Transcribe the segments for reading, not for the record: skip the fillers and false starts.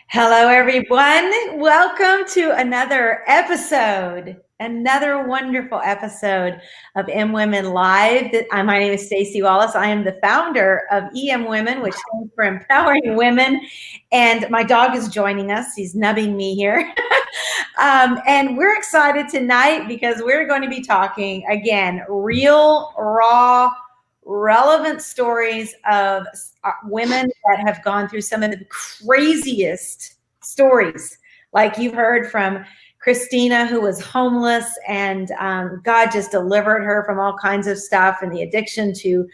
Hello, everyone. Welcome to another wonderful episode of EMwomen Live. My name is Staci Wallace. I am the founder of EMwomen, which stands for Empowering Women. And my dog is joining us. He's nubbing me here. And we're excited tonight because we're going to be talking, again, real, raw, relevant stories of women that have gone through some of the craziest stories. Like you've heard from Christina, who was homeless, and God just delivered her from all kinds of stuff and the addiction to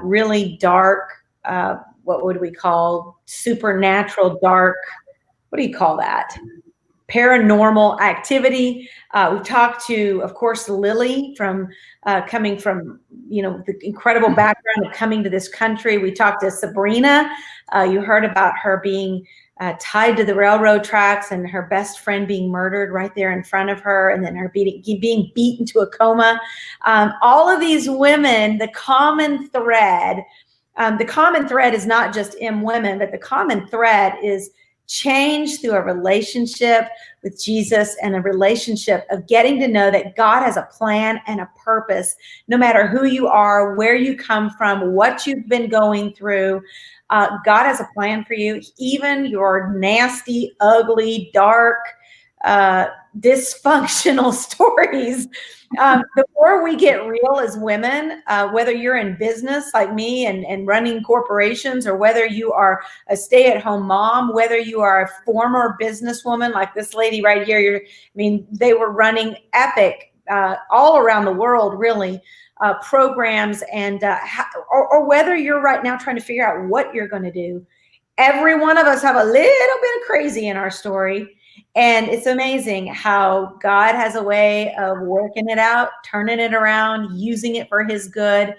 really dark, what would we call supernatural dark, what do you call that? Paranormal activity. We've talked to, of course, Lily from coming from, the incredible background of coming to this country. We talked to Sabrina. You heard about her being tied to the railroad tracks and her best friend being murdered right there in front of her, and then her being beaten to a coma. All of these women, the common thread is not just EMwomen, but the common thread is change through a relationship with Jesus and a relationship of getting to know that God has a plan and a purpose, no matter who you are, where you come from, what you've been going through. God has a plan for you, even your nasty, ugly, dark, dysfunctional stories. The more we get real as women, whether you're in business like me and running corporations, or whether you are a stay-at-home mom, whether you are a former businesswoman like this lady right here, they were running epic all around the world, really, programs, and or whether you're right now trying to figure out what you're going to do. Every one of us have a little bit of crazy in our story. And it's amazing how God has a way of working it out, turning it around, using it for his good.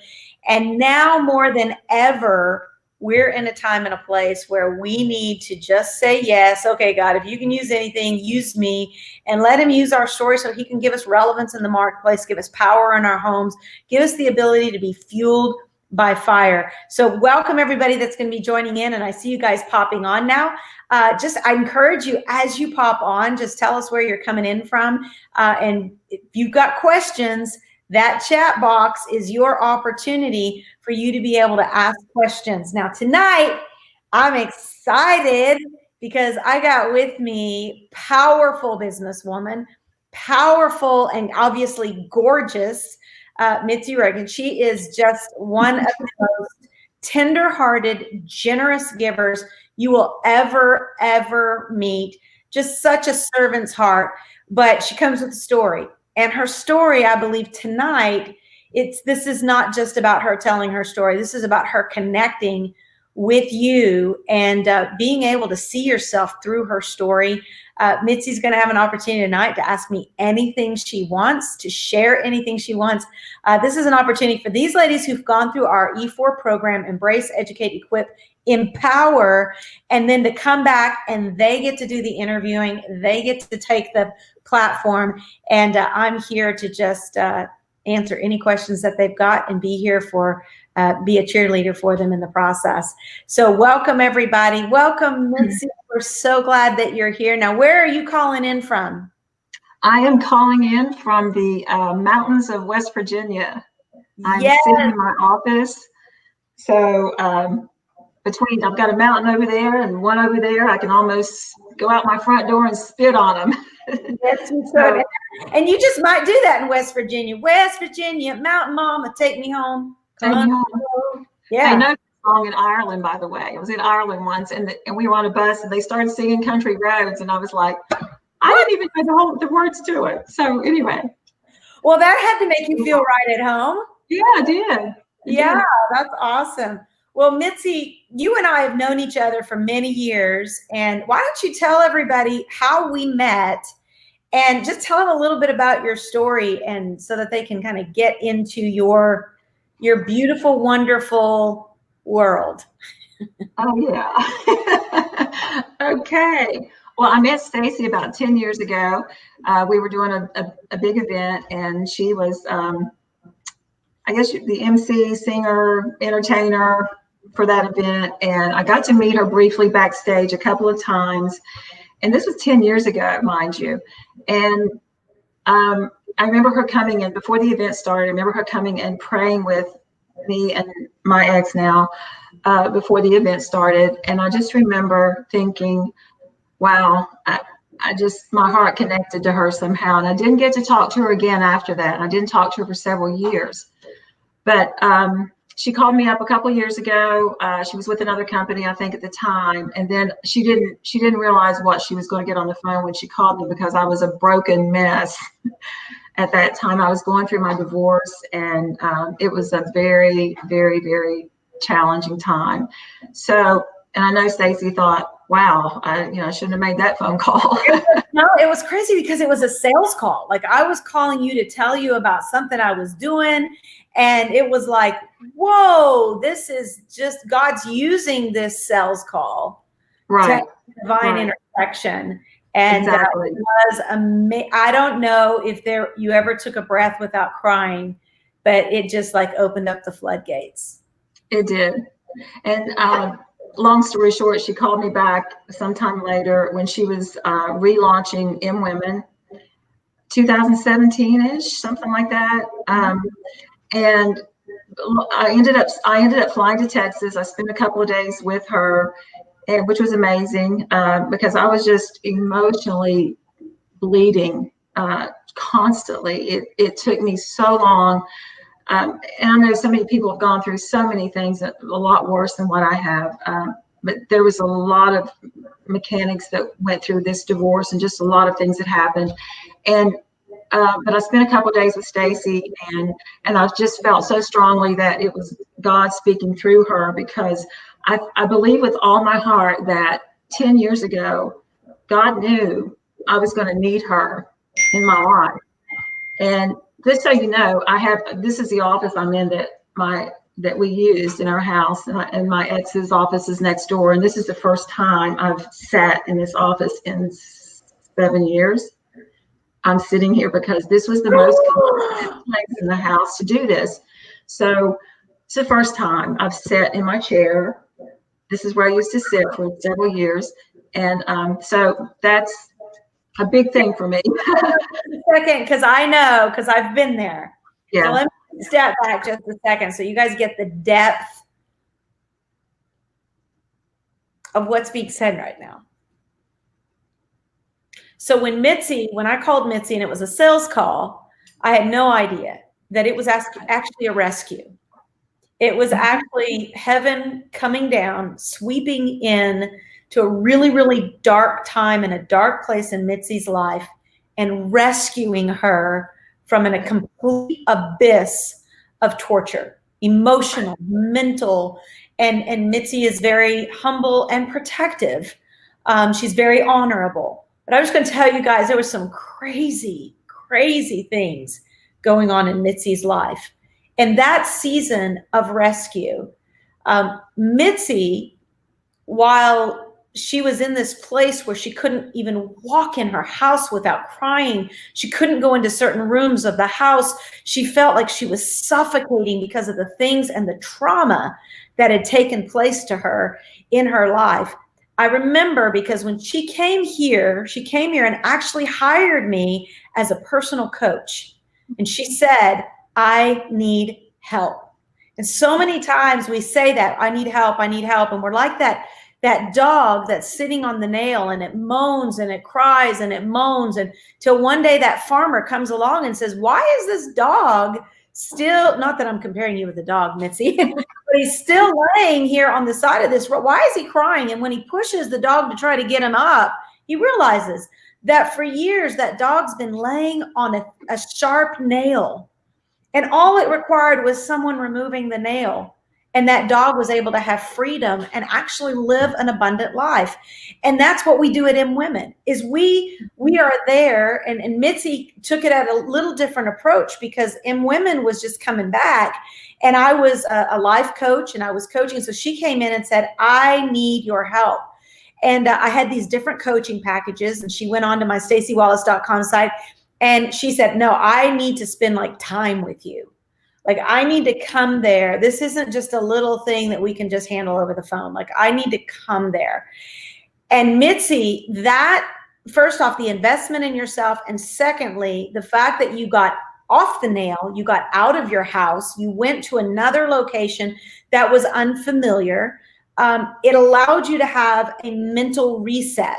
And now more than ever, we're in a time and a place where we need to just say yes. Okay, God, if you can use anything, use me, and let him use our story so he can give us relevance in the marketplace, give us power in our homes, give us the ability to be fueled by fire. So welcome everybody that's going to be joining in, and I see you guys popping on now. I encourage you, as you pop on, just tell us where you're coming in from. And if you've got questions, that chat box is your opportunity for you to be able to ask questions. Now, tonight, I'm excited because I got with me powerful businesswoman, powerful and obviously gorgeous Mitzi Rick. And she is just one of the most tender-hearted, generous givers you will ever meet. Just such a servant's heart. But she comes with a story. And her story, I believe tonight, this is not just about her telling her story. This is about her connecting with you and being able to see yourself through her story. Mitzi's going to have an opportunity tonight to ask me anything she wants, to share anything she wants. This is an opportunity for these ladies who've gone through our E4 program, Embrace, Educate, Equip, Empower, and then to come back and they get to do the interviewing. They get to take the platform, and I'm here to just answer any questions that they've got and be here for be a cheerleader for them in the process. So welcome everybody. Welcome, Mitzi. We're so glad that you're here. Now, where are you calling in from? I am calling in from the mountains of West Virginia. I'm sitting in my office. So I've got a mountain over there and one over there. I can almost go out my front door and spit on them. Yes, you could. And you just might do that in West Virginia. West Virginia, Mountain Mama, take me home. Take me home. Yeah. I know the song in Ireland, by the way. I was in Ireland once, and we were on a bus, and they started singing Country Roads, and I was like, I didn't even know the words to it. So anyway. Well, that had to make you feel right at home. Yeah, I did. Yeah, that's awesome. Well, Mitzi, you and I have known each other for many years, and why don't you tell everybody how we met, and just tell them a little bit about your story, and so that they can kind of get into your beautiful, wonderful world. Oh, yeah. Okay. Well, I met Staci about 10 years ago. We were doing a big event, and she was, I guess, the MC, singer, entertainer, for that event, and I got to meet her briefly backstage a couple of times. And this was 10 years ago, mind you. And I remember her coming in before the event started. I remember her coming and praying with me and my ex now before the event started. And I just remember thinking, wow, I just, my heart connected to her somehow. And I didn't get to talk to her again after that. I didn't talk to her for several years. But she called me up a couple of years ago. She was with another company, I think, at the time. And then she didn't realize what she was going to get on the phone when she called me, because I was a broken mess at that time. I was going through my divorce, and it was a very, very, very challenging time. So, and I know Staci thought, wow, I shouldn't have made that phone call. No, it was crazy because it was a sales call. Like, I was calling you to tell you about something I was doing. And it was like, whoa, this is just God's using this sales call Right. to divine intersection. And exactly. It was amazing. I don't know if you ever took a breath without crying, but it just like opened up the floodgates. It did. And long story short, she called me back sometime later when she was relaunching EMwomen, 2017-ish, something like that. And I ended up flying to Texas. I spent a couple of days with her, which was amazing because I was just emotionally bleeding constantly. It took me so long. And I know so many people have gone through so many things, a lot worse than what I have. But there was a lot of mechanics that went through this divorce, and just a lot of things that happened. And but I spent a couple of days with Staci, and I just felt so strongly that it was God speaking through her, because I believe with all my heart that 10 years ago, God knew I was going to need her in my life. And just so you know, this is the office I'm in that we used in our house, and my ex's office is next door. And this is the first time I've sat in this office in 7 years. I'm sitting here because this was the most convenient place in the house to do this. So it's the first time I've sat in my chair. This is where I used to sit for several years. And so that's a big thing for me. Second, because I've been there. Yeah. So let me step back just a second so you guys get the depth of what's being said right now. So when I called Mitzi and it was a sales call, I had no idea that it was actually a rescue. It was actually heaven coming down, sweeping in to a really, really dark time in a dark place in Mitzi's life, and rescuing her from a complete abyss of torture, emotional, mental. And Mitzi is very humble and protective. She's very honorable. But I was going to tell you guys, there was some crazy, crazy things going on in Mitzi's life. And that season of rescue, Mitzi, while she was in this place where she couldn't even walk in her house without crying, she couldn't go into certain rooms of the house, she felt like she was suffocating because of the things and the trauma that had taken place to her in her life. I remember because when she came here and actually hired me as a personal coach. And she said, I need help. And so many times we say that, I need help. And we're like that dog that's sitting on the nail, and it moans and it cries and it moans until one day that farmer comes along and says, why is this dog still, not that I'm comparing you with the dog, Mitzi, but he's still laying here on the side of this road. Why is he crying? And when he pushes the dog to try to get him up, he realizes that for years that dog's been laying on a sharp nail, and all it required was someone removing the nail, and that dog was able to have freedom and actually live an abundant life. And that's what we do at EMwomen, is we are there. And Mitzi took it at a little different approach, because EMwomen was just coming back, and I was a life coach and I was coaching. So she came in and said, I need your help. And I had these different coaching packages, and she went on to my staciwallace.com site, and she said, no, I need to spend like time with you. Like, I need to come there. This isn't just a little thing that we can just handle over the phone. Like, I need to come there. And Mitzi, that, first off, the investment in yourself, and secondly, the fact that you got off the nail, you got out of your house, you went to another location that was unfamiliar. It allowed you to have a mental reset.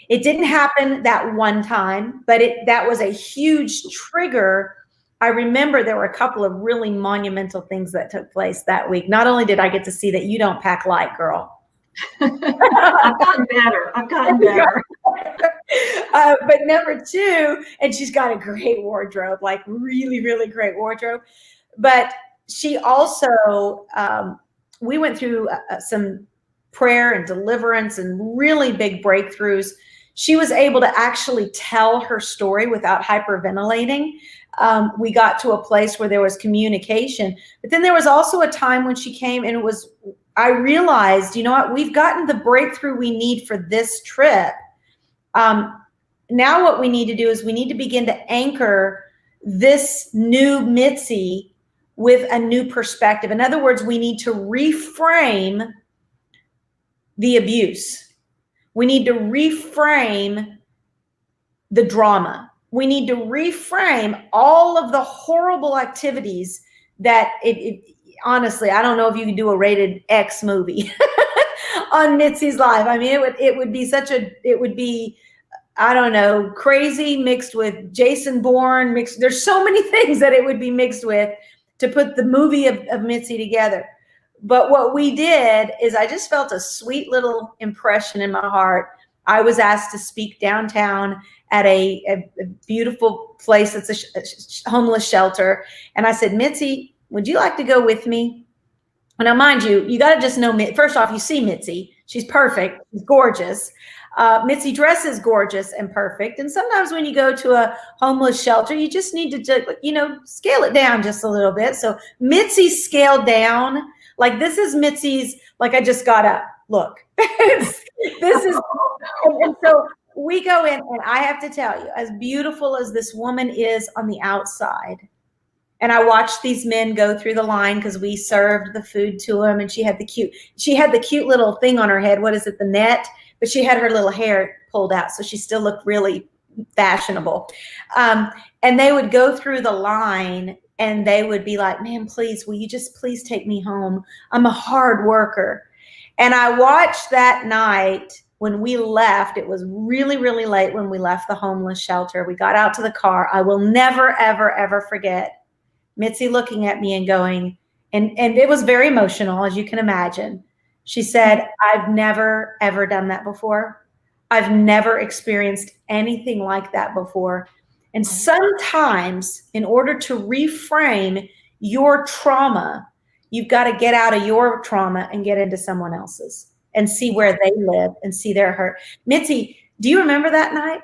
It didn't happen that one time, but that was a huge trigger. I remember there were a couple of really monumental things that took place that week. Not only did I get to see that you don't pack light, girl. I've gotten better. But number two, and she's got a great wardrobe, like really, really great wardrobe. But she also, we went through some prayer and deliverance and really big breakthroughs. She was able to actually tell her story without hyperventilating. We got to a place where there was communication, but then there was also a time when she came and I realized, you know what, we've gotten the breakthrough we need for this trip. Now what we need to do is we need to begin to anchor this new Mitzi with a new perspective. In other words, we need to reframe the abuse. We need to reframe the drama. We need to reframe all of the horrible activities that honestly, I don't know if you can do a rated X movie on Mitzi's life. I mean, it would be, I don't know, crazy mixed with Jason Bourne mixed. There's so many things that it would be mixed with to put the movie of Mitzi together. But what we did is I just felt a sweet little impression in my heart. I was asked to speak downtown at a beautiful place that's a homeless shelter. And I said, Mitzi, would you like to go with me? Now, mind you, you got to just know, first off, you see Mitzi. She's perfect. She's gorgeous. Mitzi dresses gorgeous and perfect. And sometimes when you go to a homeless shelter, you just need to, scale it down just a little bit. So Mitzi scaled down. Like, this is Mitzi's, like, I just got up. Look, this is, and so we go in, and I have to tell you, as beautiful as this woman is on the outside, and I watched these men go through the line because we served the food to them, and she had the cute little thing on her head. What is it? The net, but she had her little hair pulled out, so she still looked really fashionable. And they would go through the line, and they would be like, man, please, will you just please take me home? I'm a hard worker. And I watched that night when we left. It was really, really late when we left the homeless shelter. We got out to the car. I will never, ever, ever forget Mitzi looking at me and going, and it was very emotional, as you can imagine. She said, I've never, ever done that before. I've never experienced anything like that before. And sometimes in order to reframe your trauma, you've got to get out of your trauma and get into someone else's and see where they live and see their hurt. Mitzi, do you remember that night?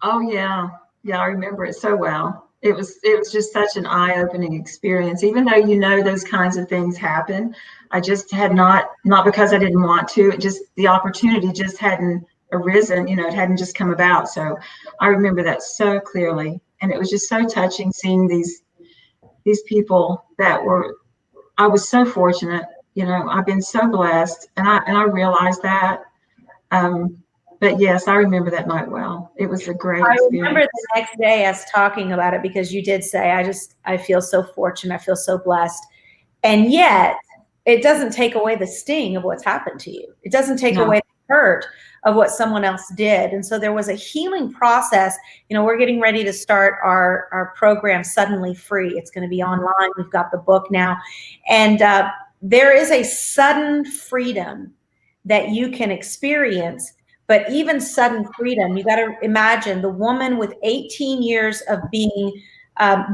Oh, yeah. Yeah, I remember it so well. It was just such an eye-opening experience. Even though those kinds of things happen, I just had not because I didn't want to, the opportunity just hadn't arisen, it hadn't just come about. So I remember that so clearly. And it was just so touching seeing these people I was so fortunate, I've been so blessed, and I realized that. But yes, I remember that night well. It was a great experience. I remember the next day us talking about it, because you did say, I feel so fortunate. I feel so blessed. And yet it doesn't take away the sting of what's happened to you. It doesn't take away the hurt of what someone else did. And so there was a healing process. We're getting ready to start our program, Suddenly Free. It's going to be online. We've got the book now. And there is a sudden freedom that you can experience. But even sudden freedom, you got to imagine the woman with 18 years of being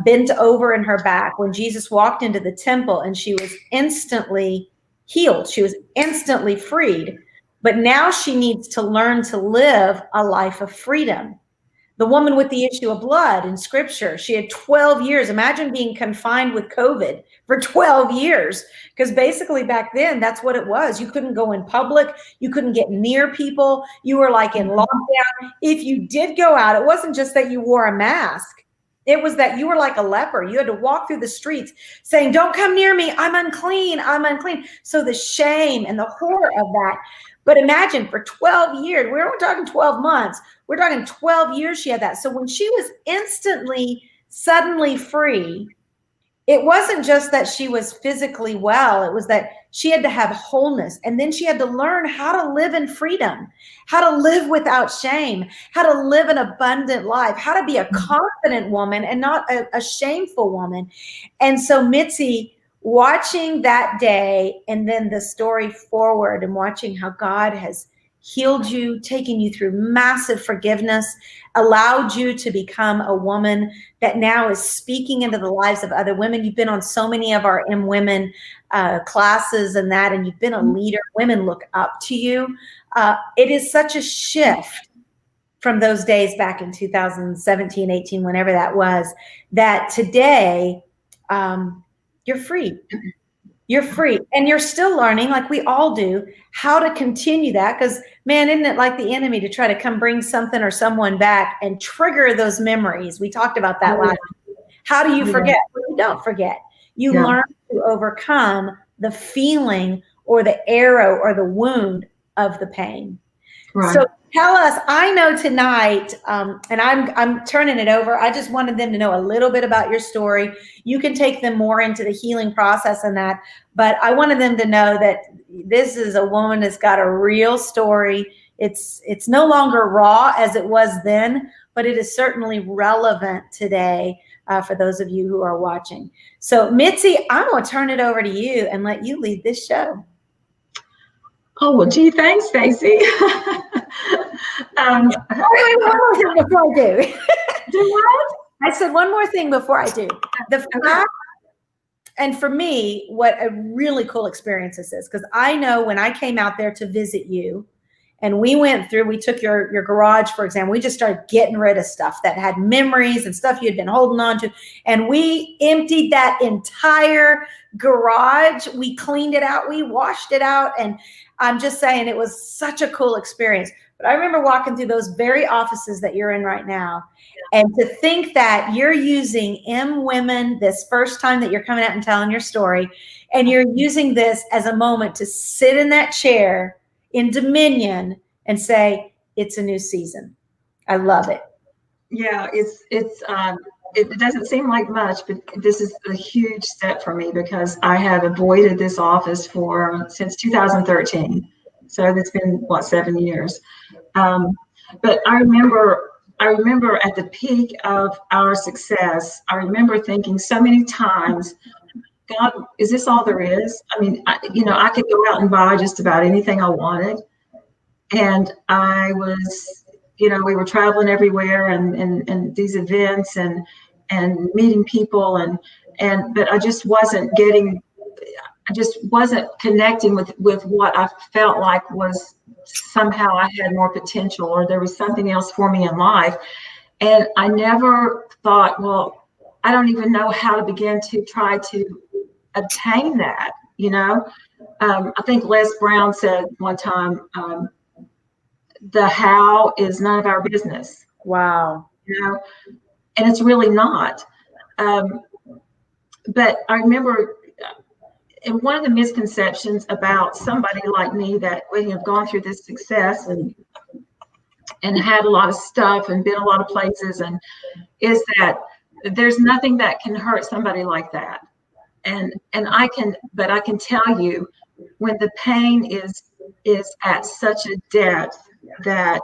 bent over in her back when Jesus walked into the temple, and she was instantly healed. She was instantly freed. But now she needs to learn to live a life of freedom. The woman with the issue of blood in scripture, she had 12 years. Imagine being confined with COVID for 12 years. Because basically back then, that's what it was. You couldn't go in public. You couldn't get near people. You were like in lockdown. If you did go out, it wasn't just that you wore a mask. It was that you were like a leper. You had to walk through the streets saying, don't come near me. I'm unclean. I'm unclean. So the shame and the horror of that. But imagine for 12 years, we're not talking 12 months. We're talking 12 years she had that. So when she was suddenly free, it wasn't just that she was physically well. It was that she had to have wholeness. And then she had to learn how to live in freedom, how to live without shame, how to live an abundant life, how to be a confident woman and not a shameful woman. And so Mitzi, watching that day and then the story forward and watching how God has healed you, taken you through massive forgiveness, allowed you to become a woman that now is speaking into the lives of other women. You've been on so many of our EMwomen classes and you've been a leader. Women look up to you. It is such a shift from those days back in 2017, 18, whenever that was, that today you're free. You're free, and you're still learning, like we all do, how to continue that. Because, man, isn't it like the enemy to try to come bring something or someone back and trigger those memories? We talked about that last week. How do you forget? Well, you don't forget. You learn to overcome the feeling or the arrow or the wound of the pain. Right. So tell us, I know tonight, and I'm turning it over. I just wanted them to know a little bit about your story. You can take them more into the healing process and that, but I wanted them to know that this is a woman that's got a real story. It's no longer raw as it was then, but it is certainly relevant today for those of you who are watching. So Mitzi, I'm going to turn it over to you and let you lead this show. Oh, well, gee, thanks, Staci. One more thing before I do. Do what? I said one more thing before I do. The fact, and for me, what a really cool experience this is, because I know when I came out there to visit you, and we took your garage, for example, we just started getting rid of stuff that had memories and stuff you had been holding on to. And we emptied that entire garage. We cleaned it out. We washed it out. And I'm just saying, it was such a cool experience. But I remember walking through those very offices that you're in right now. And to think that you're using EMwomen this first time that you're coming out and telling your story, and you're using this as a moment to sit in that chair in dominion and say, it's a new season. I love it. Yeah, it doesn't seem like much, but this is a huge step for me because I have avoided this office since 2013. So it's been 7 years. But I remember at the peak of our success, I remember thinking so many times, God, is this all there is? I mean, I could go out and buy just about anything I wanted. And I was, we were traveling everywhere and these events and meeting people but I just wasn't connecting with what I felt like was somehow I had more potential or there was something else for me in life. And I never thought, well, I don't even know how to begin to try to obtain that. I think Les Brown said one time, the how is none of our business. Wow. And it's really not. But I remember, and one of the misconceptions about somebody like me that when you've gone through this success and had a lot of stuff and been a lot of places, and is that there's nothing that can hurt somebody like that. And I can tell you, when the pain is at such a depth that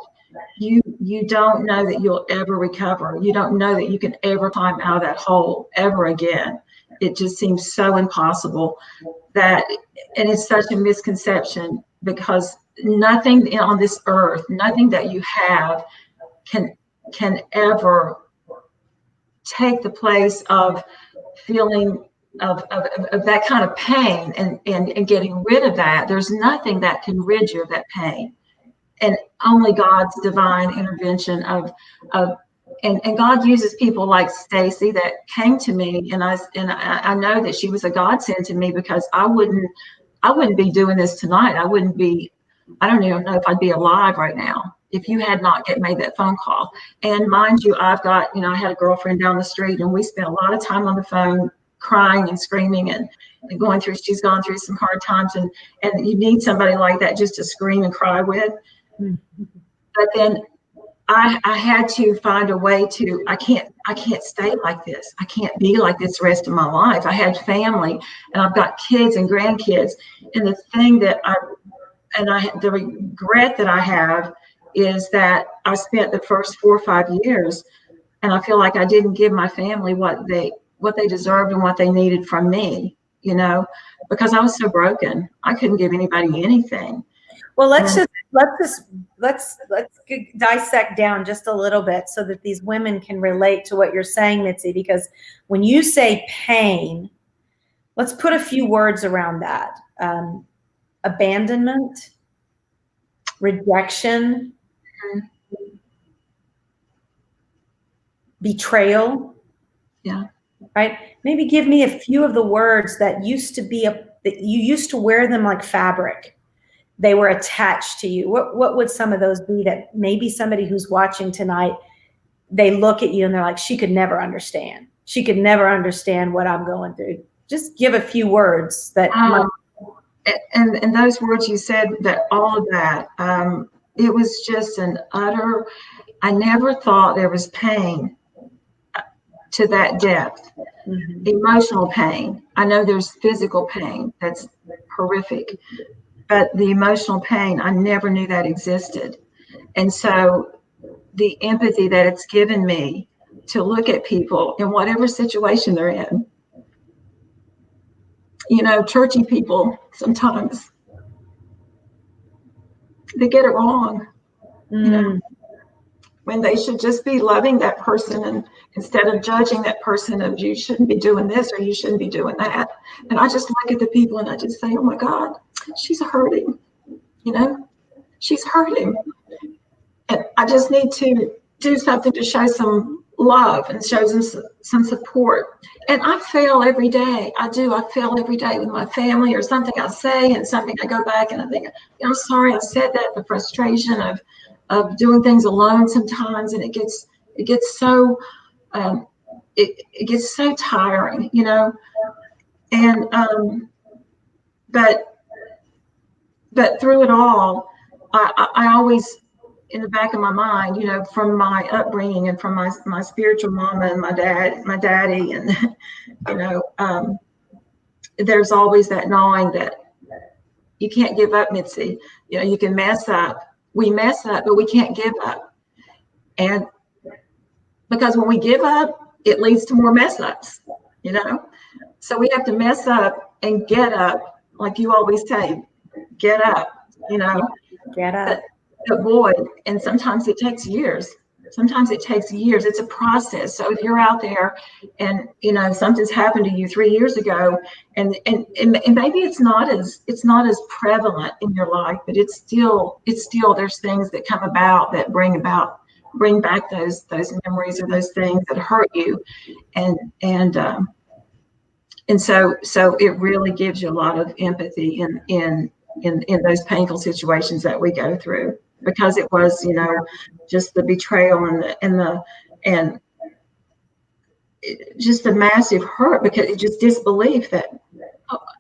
you don't know that you'll ever recover. You don't know that you can ever climb out of that hole ever again. It just seems so impossible and it's such a misconception because nothing on this earth, nothing that you have can ever take the place of feeling of that kind of pain and getting rid of that. There's nothing that can rid you of that pain. And only God's divine intervention and God uses people like Staci that came to me, and I know that she was a godsend to me because I wouldn't be doing this tonight. I don't even know if I'd be alive right now if you had not made that phone call. And mind you, I've got, I had a girlfriend down the street, and we spent a lot of time on the phone crying and screaming and she's gone through some hard times, and you need somebody like that just to scream and cry with. But then I had to find a way to, I can't stay like this. I can't be like this the rest of my life. I had family, and I've got kids and grandkids. And the thing that the regret that I have is that I spent the first 4 or 5 years, and I feel like I didn't give my family what they deserved and what they needed from me, because I was so broken. I couldn't give anybody anything. Well, let's dissect down just a little bit so that these women can relate to what you're saying, Mitzi, because when you say pain, let's put a few words around that. Abandonment, rejection, betrayal. Yeah. Right? Maybe give me a few of the words that used to be that you used to wear them like fabric. They were attached to you. What would some of those be that maybe somebody who's watching tonight, they look at you and they're like, she could never understand. She could never understand what I'm going through. Just give a few words that. And those words you said, that all of that, it was just I never thought there was pain to that depth. Emotional pain. I know there's physical pain that's horrific, but the emotional pain, I never knew that existed. And so the empathy that it's given me to look at people in whatever situation they're in, churchy people, sometimes they get it wrong, when they should just be loving that person, and instead of judging that person of, you shouldn't be doing this or you shouldn't be doing that. And I just look at the people and I just say, oh my God, she's hurting, she's hurting. And I just need to do something to show some love and show them some support. And I fail every day. I fail every day with my family, or something I say and something I go back and I think, I'm sorry I said that. The frustration of doing things alone sometimes, and it gets so it gets so tiring, and but through it all, I always, in the back of my mind, from my upbringing and from my spiritual mama and my daddy, and there's always that gnawing that you can't give up, Mitzi. You can mess up. We mess up, but we can't give up. And because when we give up, it leads to more mess ups, So we have to mess up and get up, like you always say, get up, Get up. But boy, and sometimes it takes years. It's a process. So if you're out there and something's happened to you 3 years ago, and maybe it's not as prevalent in your life, but it's still there's things that come about that bring back those memories or those things that hurt you, and so it really gives you a lot of empathy in those painful situations that we go through, because it was, just the betrayal and just the massive hurt, because it just disbelief that,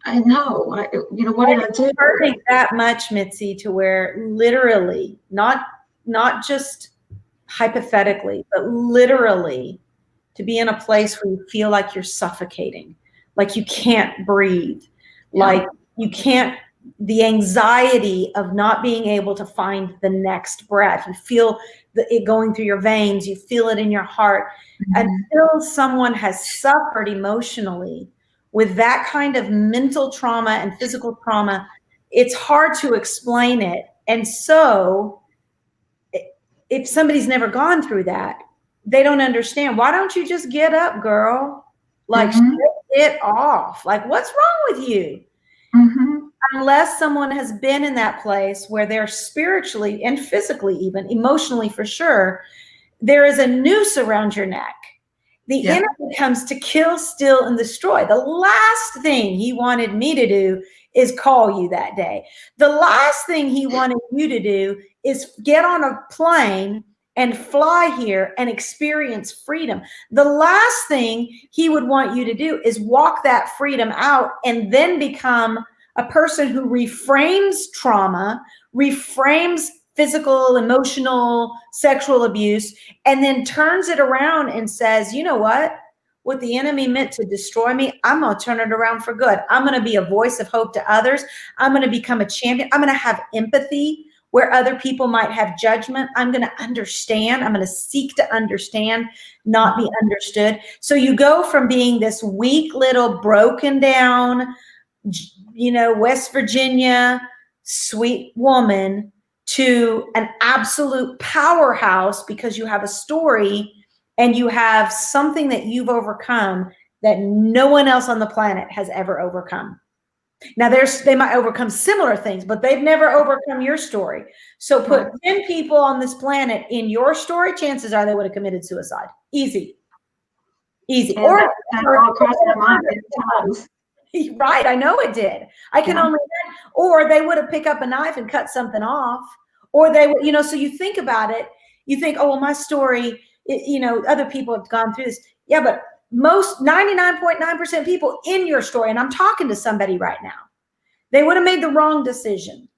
I know, what did I do? Hurting that much, Mitzi, to where literally, not just hypothetically, but literally, to be in a place where you feel like you're suffocating, like you can't breathe, like you can't. The anxiety of not being able to find the next breath. You feel it going through your veins. You feel it in your heart. Until someone has suffered emotionally with that kind of mental trauma and physical trauma, it's hard to explain it. And so if somebody's never gone through that, they don't understand. Why don't you just get up, girl? Like, shake it off. Like, what's wrong with you? Unless someone has been in that place where they're spiritually and physically, even emotionally for sure, there is a noose around your neck. The enemy comes to kill, steal, and destroy. The last thing he wanted me to do is call you that day. The last thing he wanted you to do is get on a plane and fly here and experience freedom. The last thing he would want you to do is walk that freedom out and then become a person who reframes trauma, reframes physical, emotional, sexual abuse, and then turns it around and says, you know what the enemy meant to destroy me, I'm going to turn it around for good. I'm going to be a voice of hope to others. I'm going to become a champion. I'm going to have empathy where other people might have judgment. I'm going to understand. I'm going to seek to understand, not be understood. So you go from being this weak little broken down, West Virginia sweet woman to an absolute powerhouse because you have a story and you have something that you've overcome that no one else on the planet has ever overcome. Now they might overcome similar things, but they've never overcome your story. So put 10 people on this planet in your story, chances are they would have committed suicide. Easy. And or all across my mind many times. Right, I know it did. I can only imagine. Or they would have picked up a knife and cut something off. Or they would, so you think about it, you think, oh, well, my story, other people have gone through this. Yeah, but most 99.9% people in your story, and I'm talking to somebody right now, they would have made the wrong decision.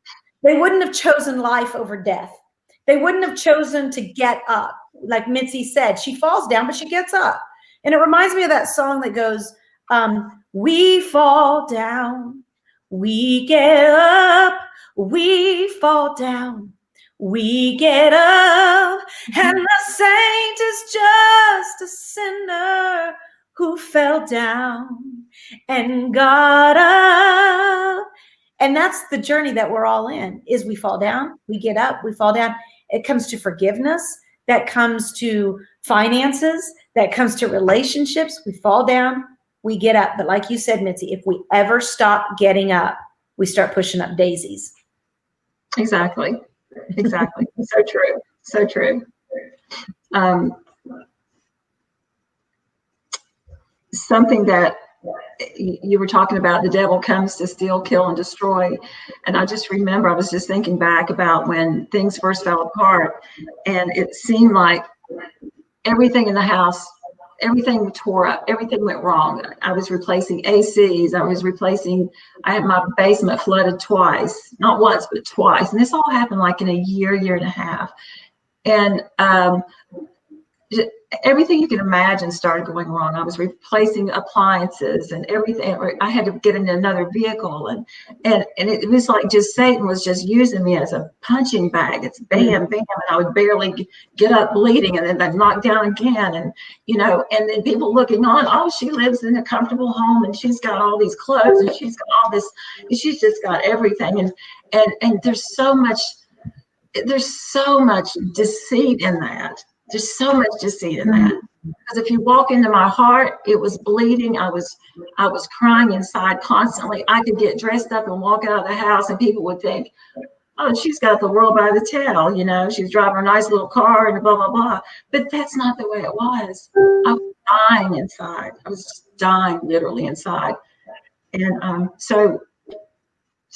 They wouldn't have chosen life over death. They wouldn't have chosen to get up. Like Mitzi said, she falls down, but she gets up. And it reminds me of that song that goes, we fall down, we get up, we fall down, we get up, and the saint is just a sinner who fell down and got up. And that's the journey that we're all in, is we fall down, we get up, we fall down. It comes to forgiveness, that comes to finances, that comes to relationships. We fall down, we get up. But like you said, Mitzi, if we ever stop getting up, we start pushing up daisies. Exactly. So true. So true. Something that you were talking about, the devil comes to steal, kill, and destroy. And I just remember, I was just thinking back about when things first fell apart, and it seemed like everything in the house, everything tore up, everything went wrong. I was replacing ACs. I had my basement flooded twice, not once, but twice. And this all happened like in a year and a half. And everything you can imagine started going wrong. I was replacing appliances and everything. I had to get in another vehicle, and it was like just Satan was just using me as a punching bag. It's bam, bam, and I would barely get up bleeding, and then I'd knock down again, and and then people looking on. Oh, she lives in a comfortable home, and she's got all these clothes, and she's got all this, and she's just got everything, and there's so much deceit in that. There's so much deceit in that. Because if you walk into my heart, it was bleeding. I was crying inside constantly. I could get dressed up and walk out of the house, and people would think, oh, she's got the world by the tail. She's driving a nice little car and blah, blah, blah. But that's not the way it was. I was dying inside. I was just dying literally inside. And so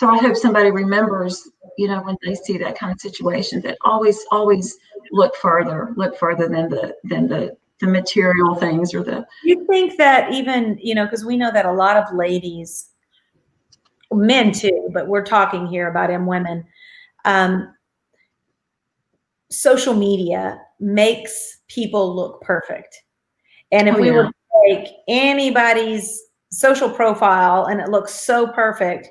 I hope somebody remembers, when they see that kind of situation, that always look further than the material things or the. You think that even, because we know that a lot of ladies, men too, but we're talking here about EMwomen, social media makes people look perfect. And if we were to take anybody's social profile and it looks so perfect,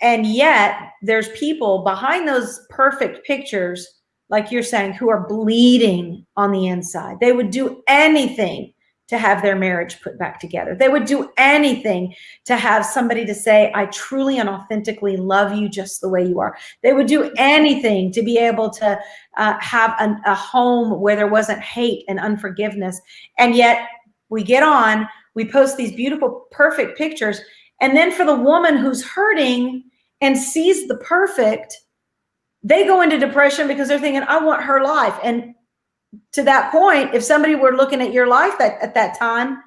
and yet there's people behind those perfect pictures, like you're saying, who are bleeding on the inside. They would do anything to have their marriage put back together. They would do anything to have somebody to say, I truly and authentically love you just the way you are. They would do anything to be able to have a home where there wasn't hate and unforgiveness. And yet we get on, we post these beautiful, perfect pictures. And then for the woman who's hurting and sees the perfect, they go into depression because they're thinking, I want her life. And to that point, if somebody were looking at your life at that time,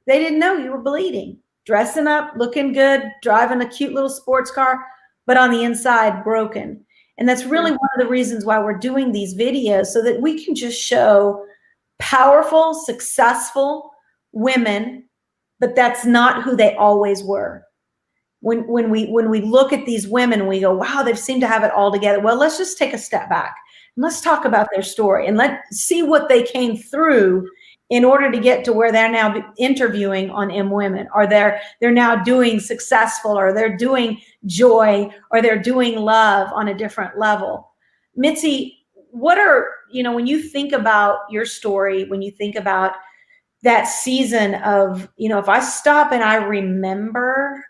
they didn't know you were bleeding. dressing up, looking good, driving a cute little sports car, but on the inside broken. And that's really one of the reasons why we're doing these videos, so that we can just show powerful, successful women, but that's not who they always were. When we look at these women, we go, wow, they seem to have it all together. Well, let's just take a step back and let's talk about their story and let's see what they came through in order to get to where they're now interviewing on EMwomen, or they're now doing successful, or they're doing joy, or they're doing love on a different level. Mitzi, what are, when you think about your story, when you think about that season of, if I stop and I remember,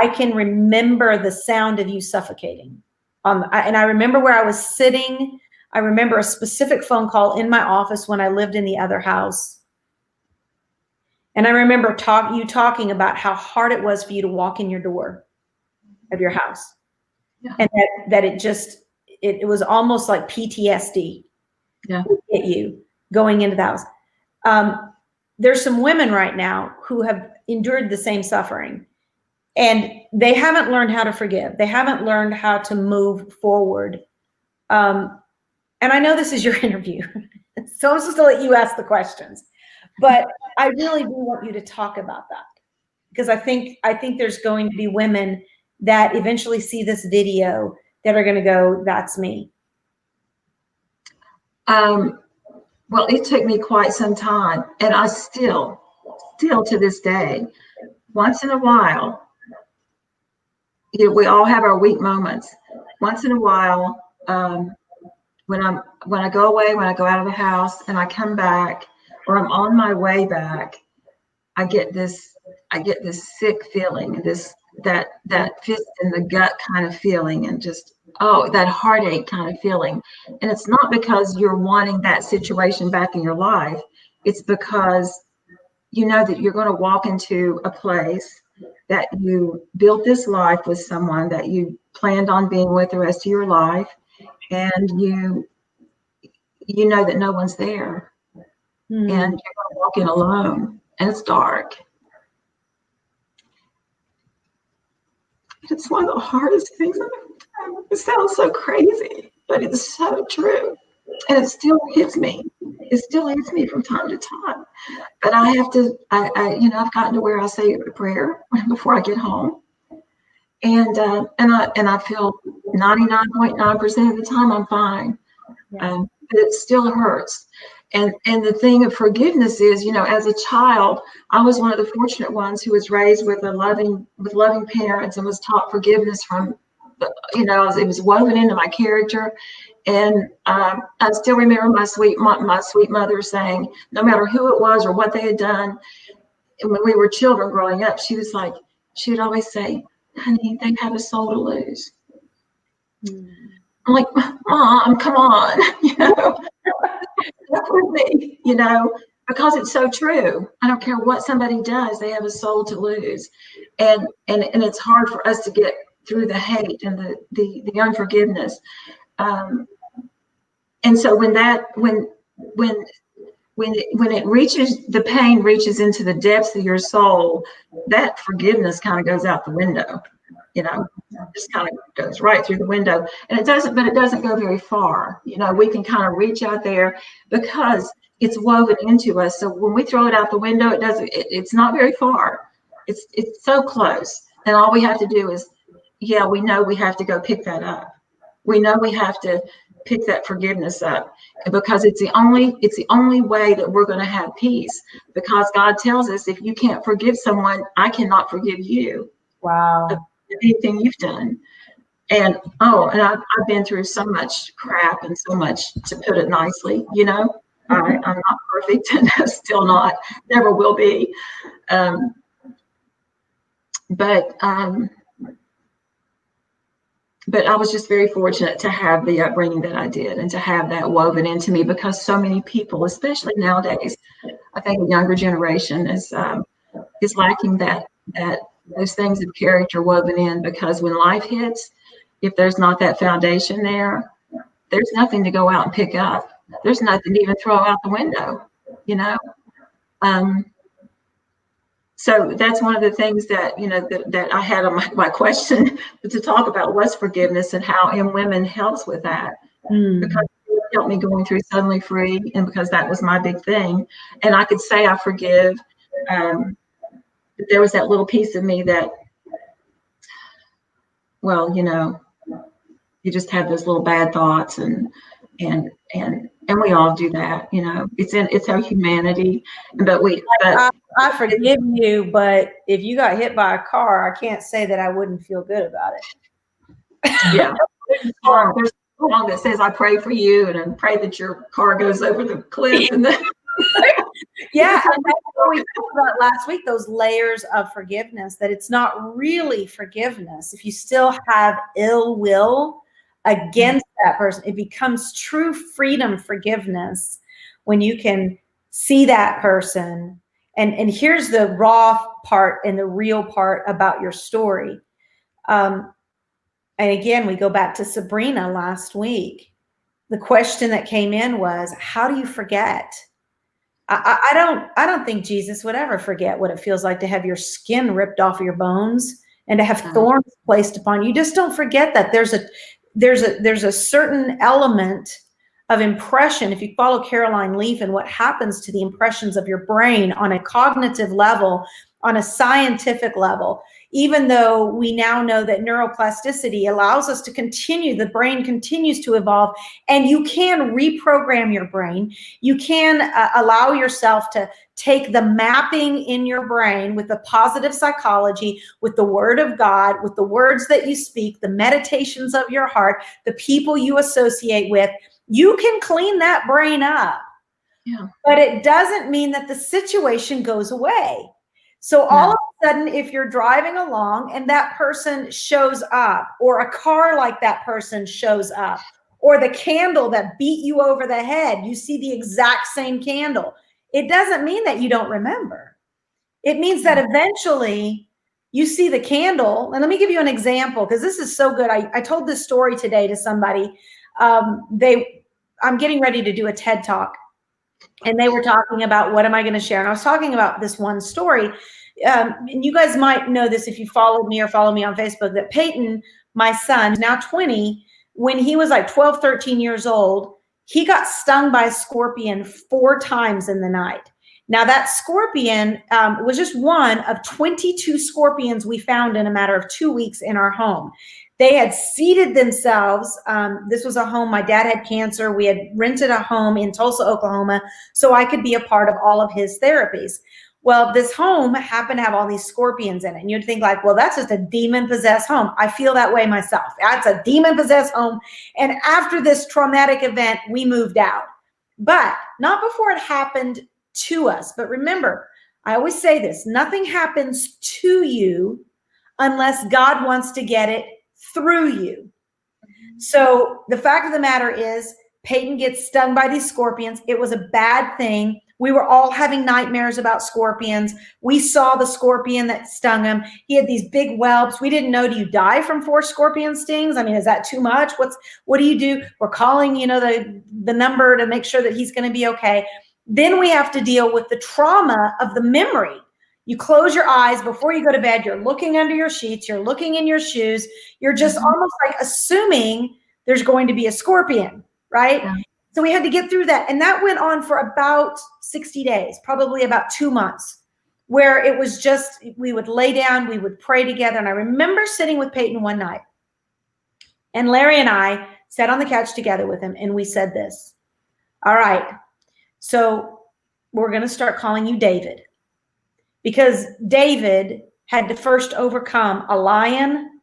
I can remember the sound of you suffocating. And I remember where I was sitting. I remember a specific phone call in my office when I lived in the other house. And I remember you talking about how hard it was for you to walk in your door of your house. Yeah. And that it was almost like PTSD. Yeah. Hit you going into the house. There's some women right now who have endured the same suffering, and they haven't learned how to forgive. They haven't learned how to move forward. And I know this is your interview, so I'm supposed to let you ask the questions, but I really do want you to talk about that, because I think there's going to be women that eventually see this video that are going to go, that's me. Well, it took me quite some time, and I still to this day, once in a while, we all have our weak moments. Once in a while, when I go away, when I go out of the house and I come back, or I'm on my way back, I get this sick feeling, that fist in the gut kind of feeling, and just, that heartache kind of feeling. And it's not because you're wanting that situation back in your life. It's because you know that you're going to walk into a place that you built this life with someone that you planned on being with the rest of your life, and you know that no one's there, and you're going to walk in alone, and it's dark. It's one of the hardest things. It sounds so crazy, but it's so true, and it still hits me. It still hits me from time to time. But I have to. I've gotten to where I say a prayer before I get home, and I feel 99.9% of the time I'm fine. Yeah. But it still hurts. And the thing of forgiveness is, as a child, I was one of the fortunate ones who was raised with loving parents and was taught forgiveness from, it was woven into my character. And I still remember my sweet mother saying, no matter who it was or what they had done, and when we were children growing up, she would always say, honey, they have a soul to lose. I'm like, Mom, come on, with me, because it's so true. I don't care what somebody does, they have a soul to lose. And it's hard for us to get through the hate and the unforgiveness. And so when it reaches, the pain reaches into the depths of your soul, that forgiveness kind of goes out the window, just kind of goes right through the window. And it doesn't go very far. We can kind of reach out there because it's woven into us. So when we throw it out the window, it's not very far. It's so close. And all we have to do is, we know we have to go pick that up. We know we have to pick that forgiveness up, because it's the only way that we're going to have peace, because God tells us, if you can't forgive someone, I cannot forgive you. Wow. Of anything you've done. And I've been through so much crap and so much, to put it nicely, I'm not perfect, and still not, never will be. But I was just very fortunate to have the upbringing that I did, and to have that woven into me, because so many people, especially nowadays, I think the younger generation is lacking those things of character woven in, because when life hits, if there's not that foundation there's nothing to go out and pick up. There's nothing to even throw out the window, So that's one of the things that, that I had on my question to talk about was forgiveness and how EMwomen helps with that. Because it helped me going through Suddenly Free, and because that was my big thing. And I could say I forgive. But there was that little piece of me that, well, you just have those little bad thoughts, and we all do that. It's our humanity. But I forgive you, but if you got hit by a car, I can't say that I wouldn't feel good about it. Yeah. There's a song that says, I pray for you and I pray that your car goes over the cliff. And yeah, and that's what we talked about last week, those layers of forgiveness, that it's not really forgiveness. If you still have ill will against that person, it becomes true freedom forgiveness when you can see that person. And here's the raw part and the real part about your story. And again, we go back to Sabrina last week. The question that came in was, how do you forget? I don't think Jesus would ever forget what it feels like to have your skin ripped off of your bones and to have thorns placed upon you. Just don't forget that there's a certain element of impression. If you follow Caroline Leaf and what happens to the impressions of your brain on a cognitive level, on a scientific level, even though we now know that neuroplasticity allows us to continue, the brain continues to evolve, and you can reprogram your brain. You can allow yourself to take the mapping in your brain with the positive psychology, with the word of God, with the words that you speak, the meditations of your heart, the people you associate with. You can clean that brain up. Yeah. But it doesn't mean that the situation goes away. So all of a sudden, if you're driving along and that person shows up, or a car like that person shows up, or the candle that beat you over the head, you see the exact same candle, it doesn't mean that you don't remember. It means that eventually you see the candle. And let me give you an example, because this is so good. I told this story today to somebody. I'm getting ready to do a TED Talk. And they were talking about, what am I going to share? And I was talking about this one story. And you guys might know this if you followed me or follow me on Facebook, that Peyton, my son, now 20, when he was like 12, 13 years old, he got stung by a scorpion 4 times in the night. Now that scorpion was just one of 22 scorpions we found in a matter of 2 weeks in our home. They had seeded themselves. This was a home. My dad had cancer. We had rented a home in Tulsa, Oklahoma, so I could be a part of all of his therapies. Well, this home happened to have all these scorpions in it. And you'd think like, well, that's just a demon-possessed home. I feel that way myself. That's a demon-possessed home. And after this traumatic event, we moved out. But not before it happened to us. But remember, I always say this, nothing happens to you unless God wants to get it through you. So the fact of the matter is, Peyton gets stung by these scorpions. It was a bad thing. We were all having nightmares about scorpions. We saw the scorpion that stung him. He had these big whelps. We didn't know, do you die from 4 scorpion stings? I mean, is that too much? What do you do? We're calling, the number to make sure that he's going to be okay. Then we have to deal with the trauma of the memory. You close your eyes before you go to bed. You're looking under your sheets. You're looking in your shoes. You're just almost like assuming there's going to be a scorpion, right? Yeah. So we had to get through that. And that went on for about 60 days, probably about 2 months, where it was just, we would lay down, we would pray together. And I remember sitting with Peyton one night, and Larry and I sat on the couch together with him, and we said this: all right, so we're going to start calling you David. Because David had to first overcome a lion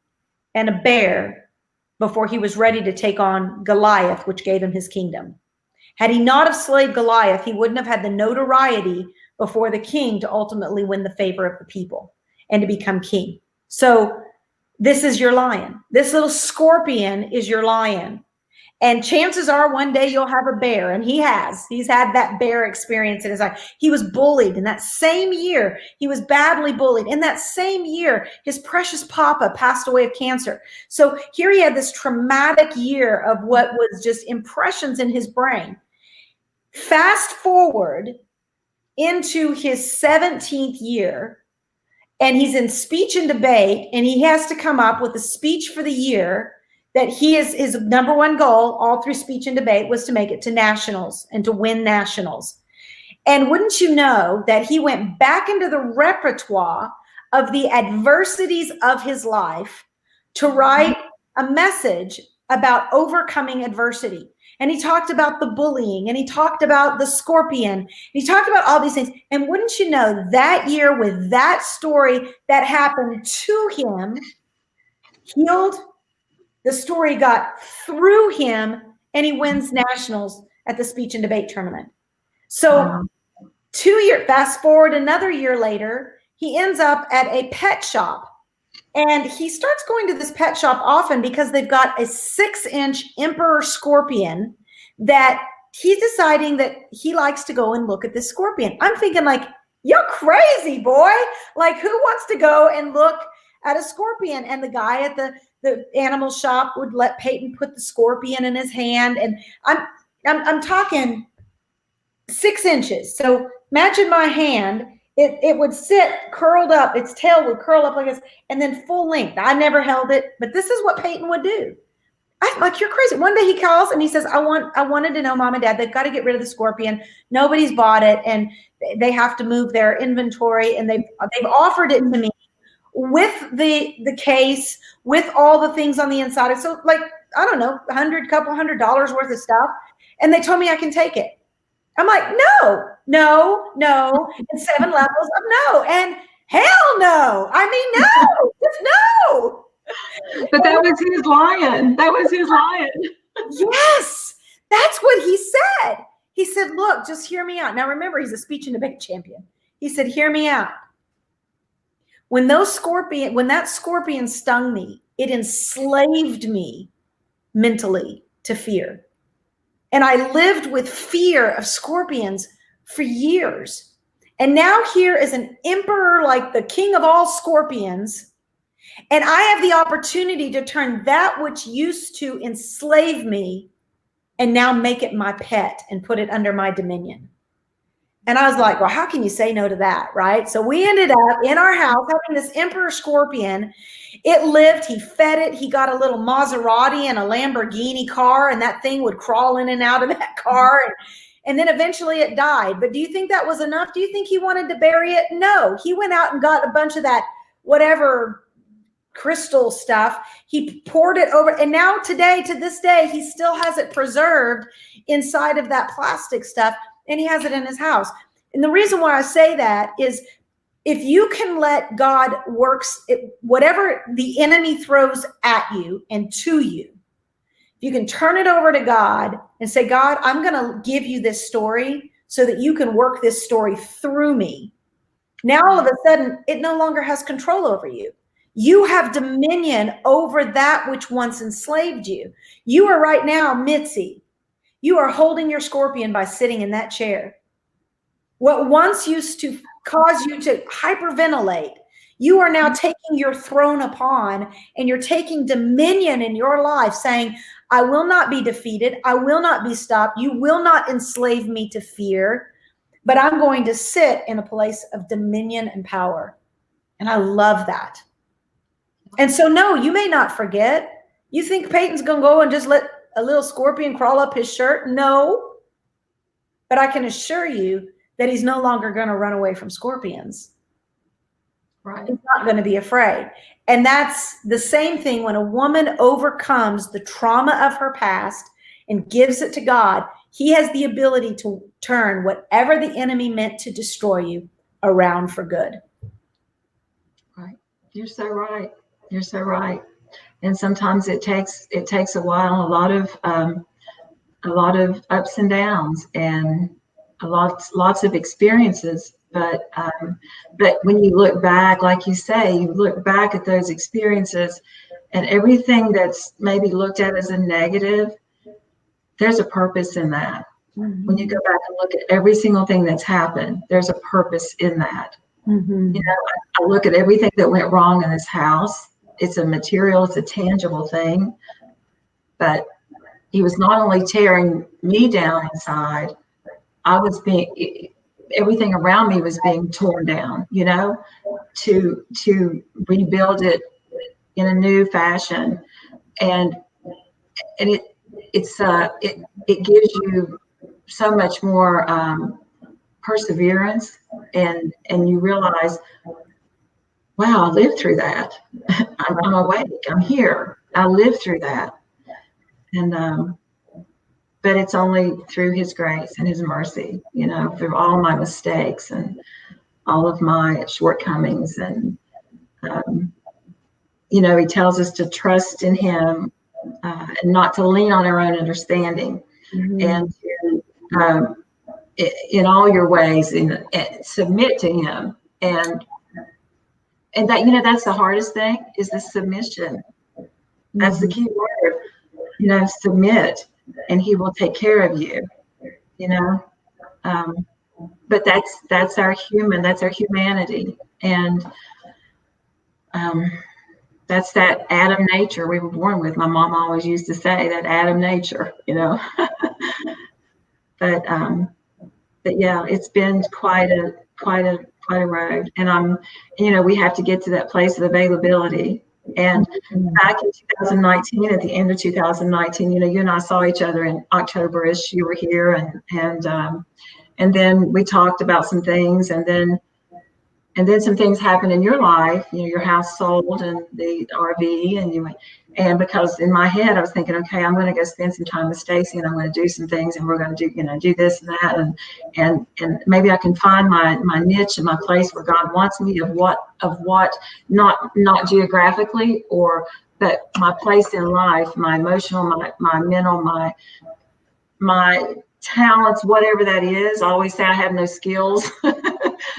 and a bear before he was ready to take on Goliath, which gave him his kingdom. Had he not have slayed Goliath, he wouldn't have had the notoriety before the king to ultimately win the favor of the people and to become king. So this is your lion. This little scorpion is your lion. And chances are one day you'll have a bear, and he's had that bear experience in his life. He was bullied in that same year. He was badly bullied. In that same year, his precious papa passed away of cancer. So here he had this traumatic year of what was just impressions in his brain. Fast forward into his 17th year, and he's in speech and debate, and he has to come up with a speech for the year that his number one goal all through speech and debate was to make it to nationals and to win nationals. And wouldn't you know that he went back into the repertoire of the adversities of his life to write a message about overcoming adversity. And he talked about the bullying, and he talked about the scorpion, and he talked about all these things. And wouldn't you know, that year with that story that happened to him, healed, the story got through him, and he wins nationals at the speech and debate tournament. So 2 years, fast forward another year later, he ends up at a pet shop. And he starts going to this pet shop often because they've got a 6-inch emperor scorpion that he's deciding that he likes to go and look at this scorpion. I'm thinking, like, you're crazy, boy. Like, who wants to go and look at a scorpion? And the guy at the animal shop would let Peyton put the scorpion in his hand. And I'm talking 6 inches. So imagine my hand. It would sit curled up. Its tail would curl up like this, and then full length. I never held it, but this is what Peyton would do. I'm like, you're crazy. One day he calls and he says, I wanted to know, Mom and Dad, they've got to get rid of the scorpion. Nobody's bought it, and they have to move their inventory, and they've offered it to me with the case, with all the things on the inside. So, like, I don't know, couple $100 worth of stuff, and they told me I can take it. I'm like, no, and 7 levels of no, and hell no. I mean, no, just no. But that was his lion. That was his lion. Yes, that's what he said. He said, look, just hear me out. Now, remember, he's a speech and debate champion. He said, hear me out. When that scorpion stung me, it enslaved me mentally to fear. And I lived with fear of scorpions for years. And now here is an emperor, like the king of all scorpions. And I have the opportunity to turn that which used to enslave me and now make it my pet and put it under my dominion. And I was like, well, how can you say no to that, right? So we ended up in our house having this emperor scorpion. It lived, he fed it. He got a little Maserati and a Lamborghini car, and that thing would crawl in and out of that car. And then eventually it died. But do you think that was enough? Do you think he wanted to bury it? No, he went out and got a bunch of that, whatever crystal stuff. He poured it over. And now today, to this day, he still has it preserved inside of that plastic stuff. And he has it in his house. And the reason why I say that is, if you can let God whatever the enemy throws at you and to you, you can turn it over to God and say, God, I'm going to give you this story so that you can work this story through me. Now, all of a sudden, it no longer has control over you. You have dominion over that which once enslaved you. You are right now, Mitzi. You are holding your scorpion by sitting in that chair. What once used to cause you to hyperventilate, you are now taking your throne upon, and you're taking dominion in your life, saying, I will not be defeated. I will not be stopped. You will not enslave me to fear, but I'm going to sit in a place of dominion and power. And I love that. And so, no, you may not forget. You think Peyton's going to go and just let a little scorpion crawl up his shirt? No. But I can assure you that he's no longer going to run away from scorpions. Right. He's not going to be afraid. And that's the same thing when a woman overcomes the trauma of her past and gives it to God. He has the ability to turn whatever the enemy meant to destroy you around for good. Right. You're so right. You're so right. And sometimes it takes a while, a lot of ups and downs, and lots of experiences. But when you look back, like you say, you look back at those experiences, and everything that's maybe looked at as a negative, there's a purpose in that. Mm-hmm. When you go back and look at every single thing that's happened, there's a purpose in that. Mm-hmm. You know, I look at everything that went wrong in this house. It's a material, it's a tangible thing, but he was not only tearing me down inside, everything around me was being torn down, you know, to rebuild it in a new fashion. And it gives you so much more perseverance, and you realize, wow, I lived through that. I'm awake. I'm here. I lived through that. And but it's only through his grace and his mercy, you know, through all my mistakes and all of my shortcomings. And you know, he tells us to trust in him, and not to lean on our own understanding, and to, in all your ways, and submit to him. And that, you know, that's the hardest thing, is the submission. That's the key word, you know, submit, and he will take care of you, you know. But that's our humanity. And that's that Adam nature we were born with. My mom always used to say that Adam nature, you know. But yeah, it's been quite a road. And you know, we have to get to that place of availability. And back in 2019, at the end of 2019, you know, you and I saw each other in October-ish. You were here, and then we talked about some things, and then some things happened in your life. You know, your house sold, and the RV, and because in my head I was thinking, okay, I'm going to go spend some time with Staci, and I'm going to do some things, and we're going to do, you know, do this and that, and maybe I can find my niche and my place where God wants me, of what, not geographically, but my place in life, my emotional, my mental, my talents, whatever that is. I always say I have no skills.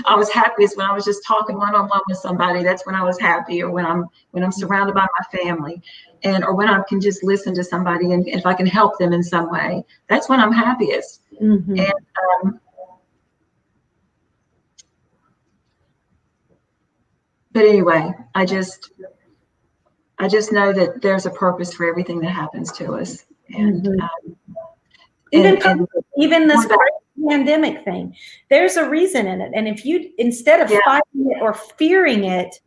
I was happiest when I was just talking one-on-one with somebody. That's when I was happy. Or when I'm surrounded by my family, or when I can just listen to somebody, and if I can help them in some way, that's when I'm happiest. And but anyway, I just know that there's a purpose for everything that happens to us. And even this pandemic thing, there's a reason in it. And if you, instead of fighting it or fearing it,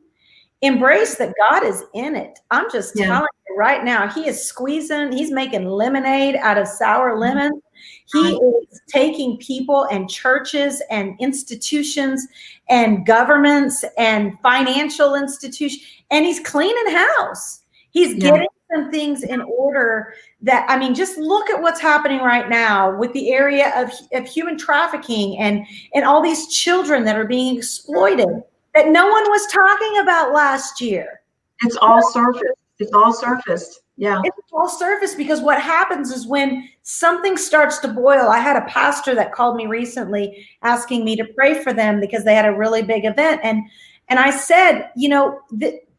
embrace that God is in it. I'm just telling you right now, he is squeezing, he's making lemonade out of sour lemons. He is taking people and churches and institutions and governments and financial institutions, and he's cleaning house. He's getting some things in order. That, I mean, just look at what's happening right now with the area of human trafficking and all these children that are being exploited that no one was talking about last year. It's all surface. It's all surfaced. Yeah. It's all surface, because what happens is when something starts to boil. I had a pastor that called me recently asking me to pray for them because they had a really big event. And I said, you know,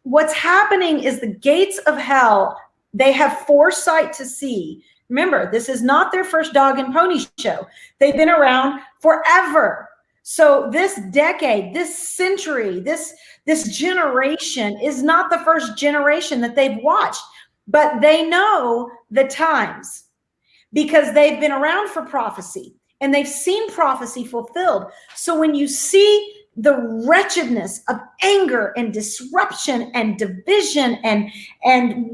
what's happening is the gates of hell, they have foresight to see. Remember, this is not their first dog and pony show. They've been around forever. So this decade, this century, this generation is not the first generation that they've watched, but they know the times because they've been around for prophecy and they've seen prophecy fulfilled. So when you see the wretchedness of anger and disruption and division and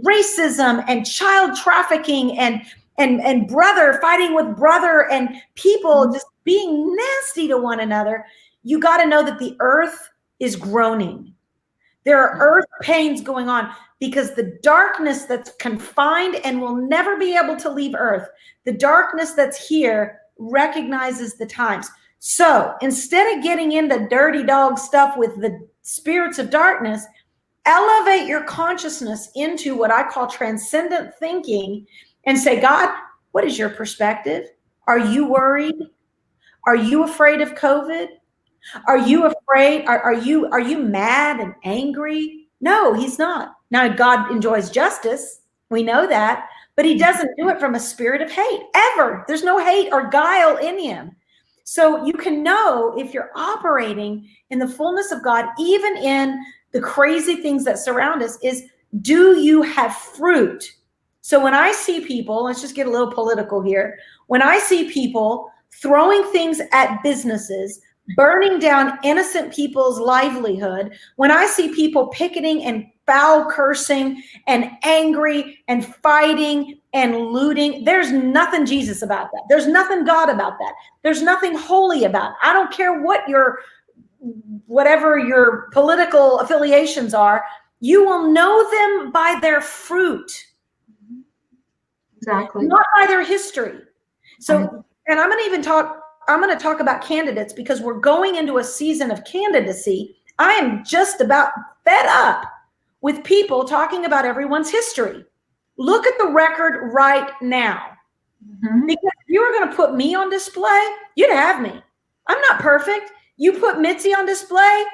racism and child trafficking and brother fighting with brother and people just being nasty to one another, you got to know that the earth is groaning. There are earth pains going on because the darkness that's confined and will never be able to leave earth, the darkness that's here recognizes the times. So instead of getting into dirty dog stuff with the spirits of darkness, elevate your consciousness into what I call transcendent thinking and say, God, what is your perspective? Are you worried? Are you afraid of COVID? Are you afraid? Are you mad and angry? No, he's not. Now, God enjoys justice. We know that, but he doesn't do it from a spirit of hate ever. There's no hate or guile in him. So you can know if you're operating in the fullness of God, even in the crazy things that surround us, is do you have fruit? So when I see people, let's just get a little political here. When I see people throwing things at businesses, burning down innocent people's livelihood, when I see people picketing and foul cursing and angry and fighting and looting, there's nothing Jesus about that. There's nothing God about that. There's nothing holy about it. I don't care what whatever your political affiliations are, you will know them by their fruit. Exactly. Not by their history. So, and I'm going to talk about candidates because we're going into a season of candidacy. I am just about fed up with people talking about everyone's history. Look at the record right now. Mm-hmm. Because if you were going to put me on display, you'd have me. I'm not perfect. You put Mitzi on display,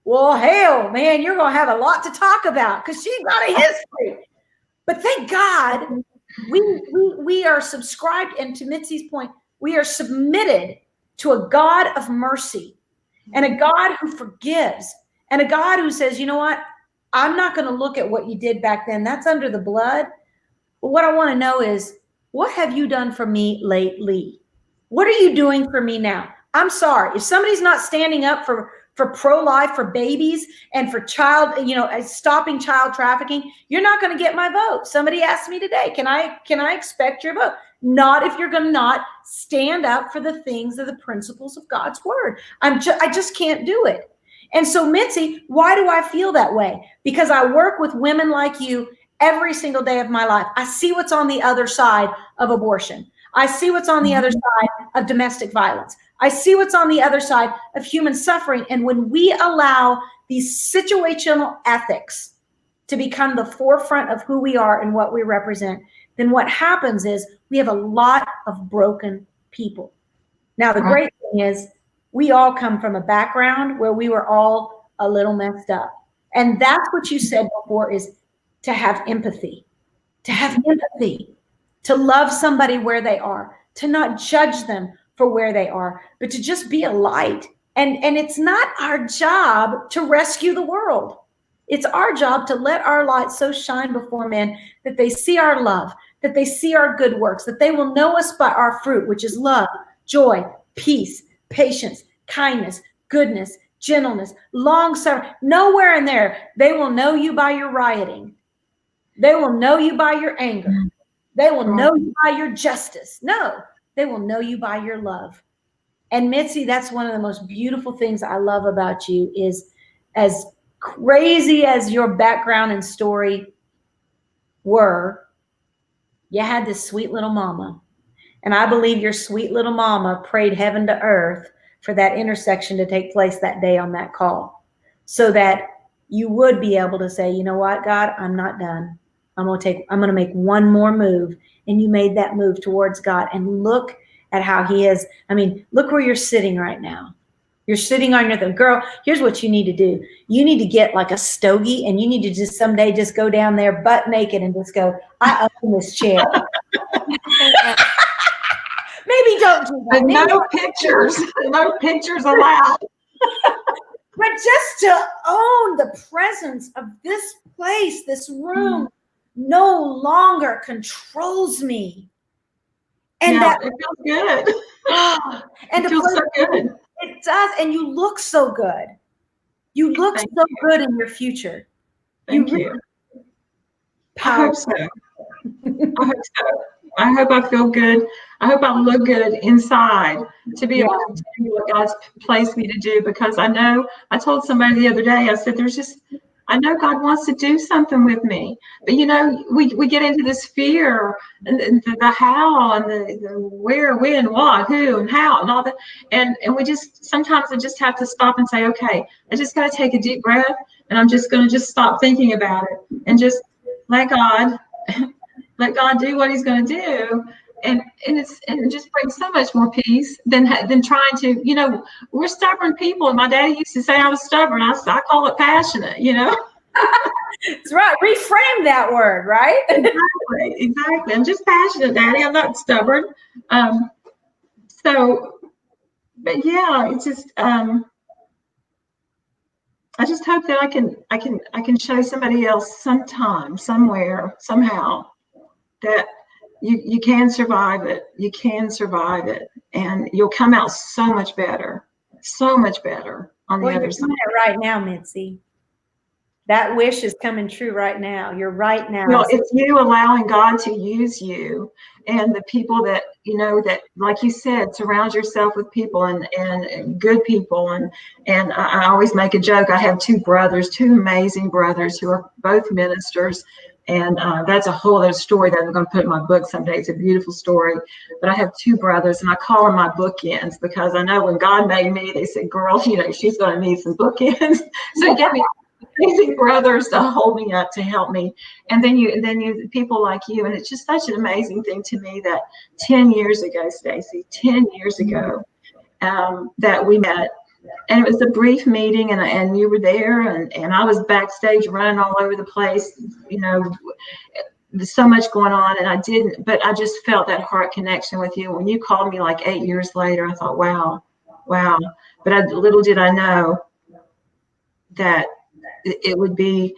well, hell, man, you're going to have a lot to talk about because she's got a history. But thank God we are subscribed, and to Mitzi's point, we are submitted to a God of mercy and a God who forgives and a God who says, you know what? I'm not going to look at what you did back then. That's under the blood. But what I want to know is, what have you done for me lately? What are you doing for me now? I'm sorry. If somebody's not standing up for pro-life, for babies, and for stopping child trafficking, you're not going to get my vote. Somebody asked me today, can I expect your vote? Not if you're going to not stand up for the things of the principles of God's word. I just can't do it. And so, Mitzi, why do I feel that way? Because I work with women like you every single day of my life. I see what's on the other side of abortion. I see what's on the other side of domestic violence. I see what's on the other side of human suffering. And when we allow these situational ethics to become the forefront of who we are and what we represent, then what happens is we have a lot of broken people. Now, the great thing is we all come from a background where we were all a little messed up. And that's what you said before, is to have empathy, to love somebody where they are, to not judge them for where they are, but to just be a light. And it's not our job to rescue the world. It's our job to let our light so shine before men that they see our love, that they see our good works, that they will know us by our fruit, which is love, joy, peace, patience, kindness, goodness, gentleness, long suffering. Nowhere in there, they will know you by your rioting. They will know you by your anger. They will know you by your justice. No, they will know you by your love. And Mitzi, that's one of the most beautiful things I love about you, is as crazy as your background and story were, you had this sweet little mama. And I believe your sweet little mama prayed heaven to earth for that intersection to take place that day on that call, so that you would be able to say, you know what, God, I'm not done. I'm going to make one more move. And you made that move towards God. And look at how he is. I mean, look where you're sitting right now. You're sitting on your thing. Girl, here's what you need to do. You need to get like a stogie, and you need to just someday just go down there butt naked and just go, I own this chair. Maybe don't do that. No pictures allowed. But just to own the presence of this place, this room, no longer controls me. And that it feels good. And it feels so good. It does. And you look so good. You look so good in your future. Thank you. I hope so. I hope I feel good. I hope I look good inside to be able to do what God's placed me to do, because I know, I told somebody the other day, I said, I know God wants to do something with me, but we get into this fear and the how and the where, when, what, who, and how, and all that, and we sometimes I just have to stop and say, okay, I just got to take a deep breath, and I'm just going to just stop thinking about it and just let God do what He's going to do. And it just brings so much more peace than trying to, we're stubborn people. And my daddy used to say I was stubborn. I call it passionate, That's right. Reframe that word, right? Exactly. I'm just passionate, Daddy. I'm not stubborn. But yeah, it's just, I just hope that I can show somebody else sometime, somewhere, somehow, that you can survive it. You can survive it, and you'll come out so much better. so much better on the Well, you're other side. doing it right now, Mitzi. That wish is coming true right now. You're right now. Well, it's you allowing God to use you, and the people that, you know, that, like you said, surround yourself with people and good people. And I always make a joke. I have two amazing brothers who are both ministers. And that's a whole other story that I'm going to put in my book someday. It's a beautiful story. But I have two brothers, and I call them my bookends, because I know when God made me, they said, girl, you know, she's going to need some bookends. So get me amazing brothers to hold me up, to help me. And then you people like you. And it's just such an amazing thing to me that 10 years ago, Staci, 10 years ago, that we met. And it was a brief meeting, and you were there, and I was backstage running all over the place, you know, there's so much going on, and but I just felt that heart connection with you. When you called me like 8 years later, I thought, wow. But little did I know that it would be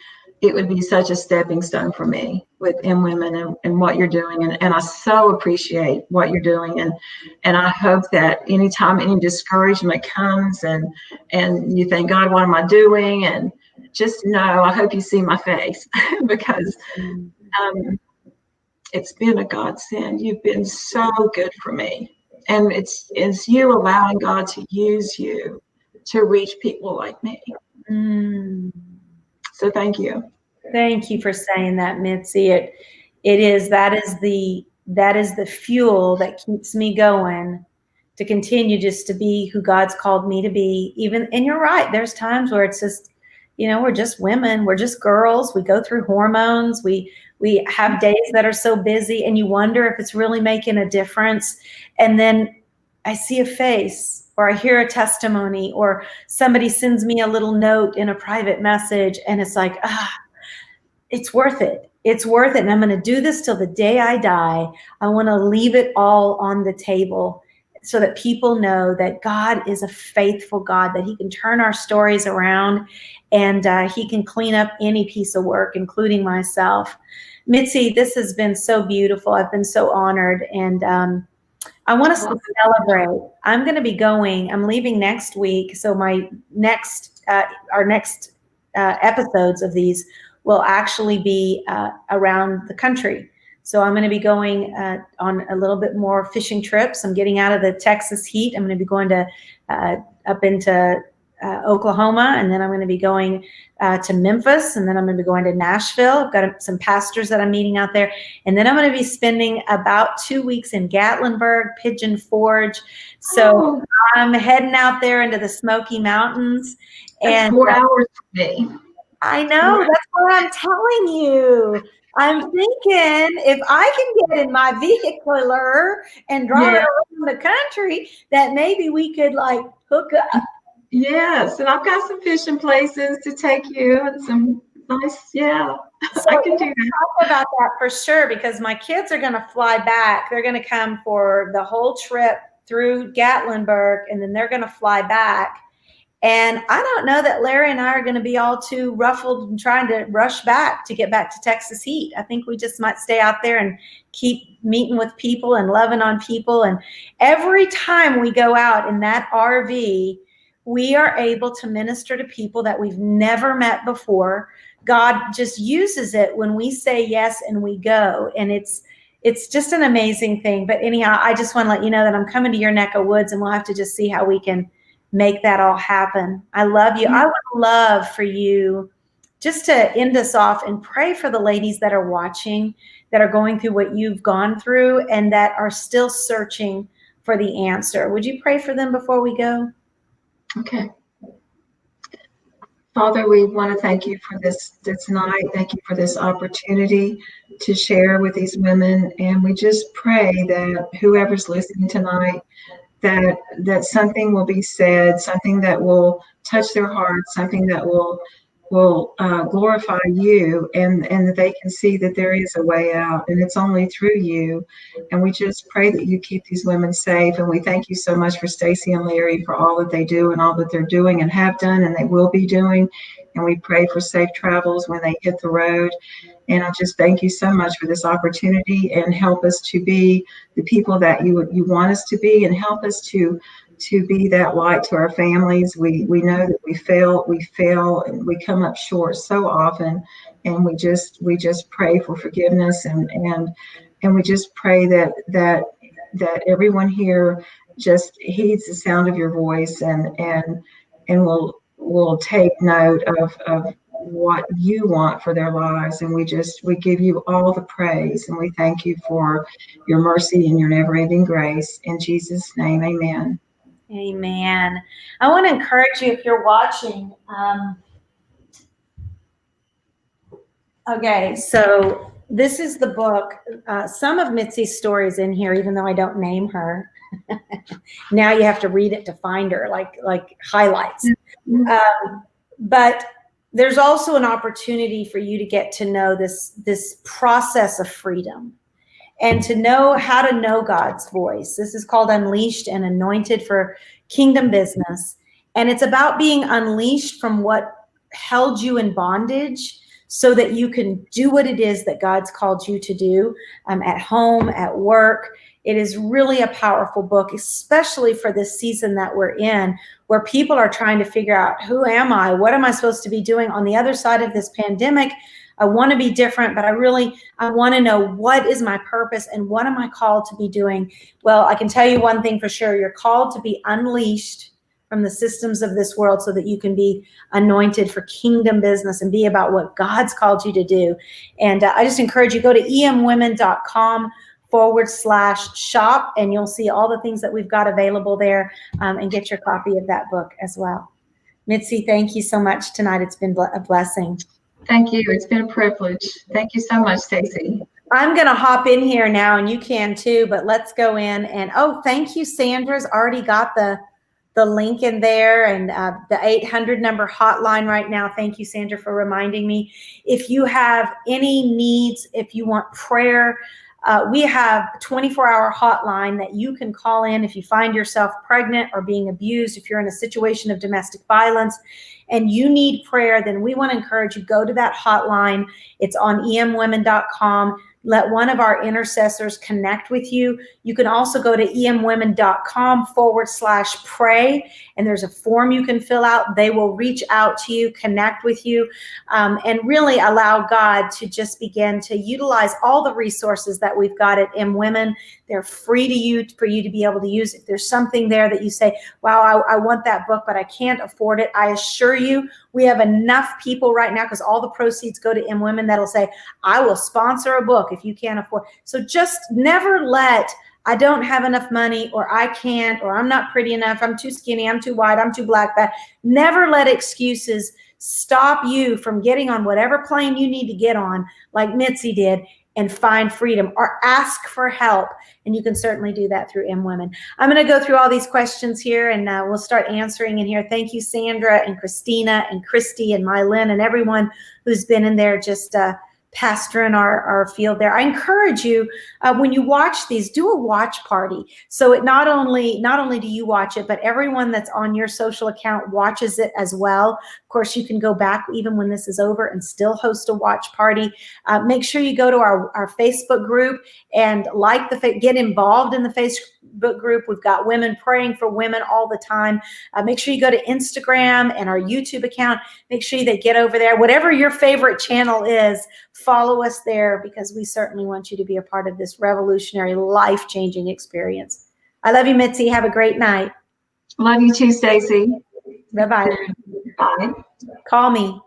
such a stepping stone for me with EMwomen and what you're doing. And I so appreciate what you're doing. And I hope that anytime any discouragement comes and you think, God, what am I doing? And just know, I hope you see my face because it's been a godsend. You've been so good for me. And it's you allowing God to use you to reach people like me. So thank you. Thank you for saying that, Mitzi. That is the fuel that keeps me going to continue just to be who God's called me to be. And you're right, there's times where it's just, you know, we're just women, we're just girls, we go through hormones, we have days that are so busy, and you wonder if it's really making a difference. And then I see a face, or I hear a testimony, or somebody sends me a little note in a private message, and it's like, it's worth it. It's worth it. And I'm going to do this till the day I die. I want to leave it all on the table so that people know that God is a faithful God, that he can turn our stories around, and he can clean up any piece of work, including myself. Mitzi, this has been so beautiful. I've been so honored. And I want us to celebrate. I'm going to be I'm leaving next week. So our next episodes of these will actually be around the country. So I'm going to be going on a little bit more fishing trips. I'm getting out of the Texas heat. I'm going to be going to up into Oklahoma, and then I'm going to be going to Memphis, and then I'm going to be going to Nashville. I've got some pastors that I'm meeting out there, and then I'm going to be spending about 2 weeks in Gatlinburg, Pigeon Forge. So I'm heading out there into the Smoky Mountains. That's 4 hours for me. I know. That's what I'm telling you. I'm thinking if I can get in my vehicular and drive it around the country, that maybe we could like hook up. Yes, and I've got some fishing places to take you, and some nice, So I can do that. Talk about that for sure, because my kids are going to fly back. They're going to come for the whole trip through Gatlinburg, and then they're going to fly back. And I don't know that Larry and I are going to be all too ruffled and trying to rush back to get back to Texas heat. I think we just might stay out there and keep meeting with people and loving on people. And every time we go out in that RV, we are able to minister to people that we've never met before. God just uses it when we say yes and we go. And it's just an amazing thing. But anyhow, I just want to let you know that I'm coming to your neck of woods, and we'll have to just see how we can make that all happen. I love you. I would love for you just to end us off and pray for the ladies that are watching, that are going through what you've gone through, and that are still searching for the answer. Would you pray for them before we go? Okay. Father, we want to thank you for this night. Thank you for this opportunity to share with these women. And we just pray that whoever's listening tonight, that something will be said, something that will touch their heart, something that will glorify you, and that they can see that there is a way out, and it's only through you. And we just pray that you keep these women safe. And we thank you so much for Staci and Larry, for all that they do and all that they're doing and have done and they will be doing. and we pray for safe travels when they hit the road. And I just thank you so much for this opportunity, and help us to be the people that you want us to be, and help us to be that light to our families. We know that we fail, and we come up short so often, and we just pray for forgiveness, and we just pray that everyone here just heeds the sound of your voice, and will take note of what you want for their lives. And we give you all the praise, and we thank you for your mercy and your never-ending grace. In Jesus' name, amen. Amen. I want to encourage you, if you're watching. Okay, so this is the book. Some of Mitzi's stories in here, even though I don't name her. Now you have to read it to find her, like highlights. But there's also an opportunity for you to get to know this process of freedom, and to know how to know God's voice. This is called Unleashed and Anointed for Kingdom Business. And it's about being unleashed from what held you in bondage, so that you can do what it is that God's called you to do, at home, at work. It is really a powerful book, especially for this season that we're in, where people are trying to figure out, who am I? What am I supposed to be doing on the other side of this pandemic? I want to be different, but I want to know, what is my purpose and what am I called to be doing? Well, I can tell you one thing for sure. You're called to be unleashed from the systems of this world, so that you can be anointed for kingdom business and be about what God's called you to do. And I just encourage you, go to EMwomen.com/shop, and you'll see all the things that we've got available there, and get your copy of that book as well. Mitzi, thank you so much tonight. It's been a blessing. Thank you. It's been a privilege. Thank you so much, Staci. I'm going to hop in here now, and you can too, but let's go in. And thank you. Sandra's already got the link in there, and the 800 number hotline right now. Thank you, Sandra, for reminding me. If you have any needs, if you want prayer, we have a 24-hour hotline that you can call in if you find yourself pregnant or being abused, if you're in a situation of domestic violence and you need prayer. Then we want to encourage you, go to that hotline. It's on EMwomen.com. Let one of our intercessors connect with you. You can also go to EMwomen.com/pray, and there's a form you can fill out. They will reach out to you, connect with you, and really allow God to just begin to utilize all the resources that we've got at EMwomen. They're free to you, for you to be able to use. If there's something there that you say, wow, I want that book, but I can't afford it, I assure you, we have enough people right now, because all the proceeds go to EMwomen, that'll say, I will sponsor a book if you can't afford. So just never let, I don't have enough money, or I can't, or I'm not pretty enough, I'm too skinny, I'm too white, I'm too black, that never let excuses stop you from getting on whatever plane you need to get on, like Mitzi did, and find freedom, or ask for help. And you can certainly do that through EMwomen. I'm going to go through all these questions here, and we'll start answering in here. Thank you, Sandra and Christina and Christy and Mylyn and everyone who's been in there just pastoring our field there. I encourage you, when you watch these, do a watch party. So it not only do you watch it, but everyone that's on your social account watches it as well. Of course, you can go back even when this is over and still host a watch party. Make sure you go to our Facebook group and get involved in the Facebook group. We've got women praying for women all the time. Make sure you go to Instagram and our YouTube account. Make sure they get over there. Whatever your favorite channel is, follow us there, because we certainly want you to be a part of this revolutionary, life-changing experience. I love you, Mitzi. Have a great night. Love you too, Staci. Bye-bye. Bye. Call me.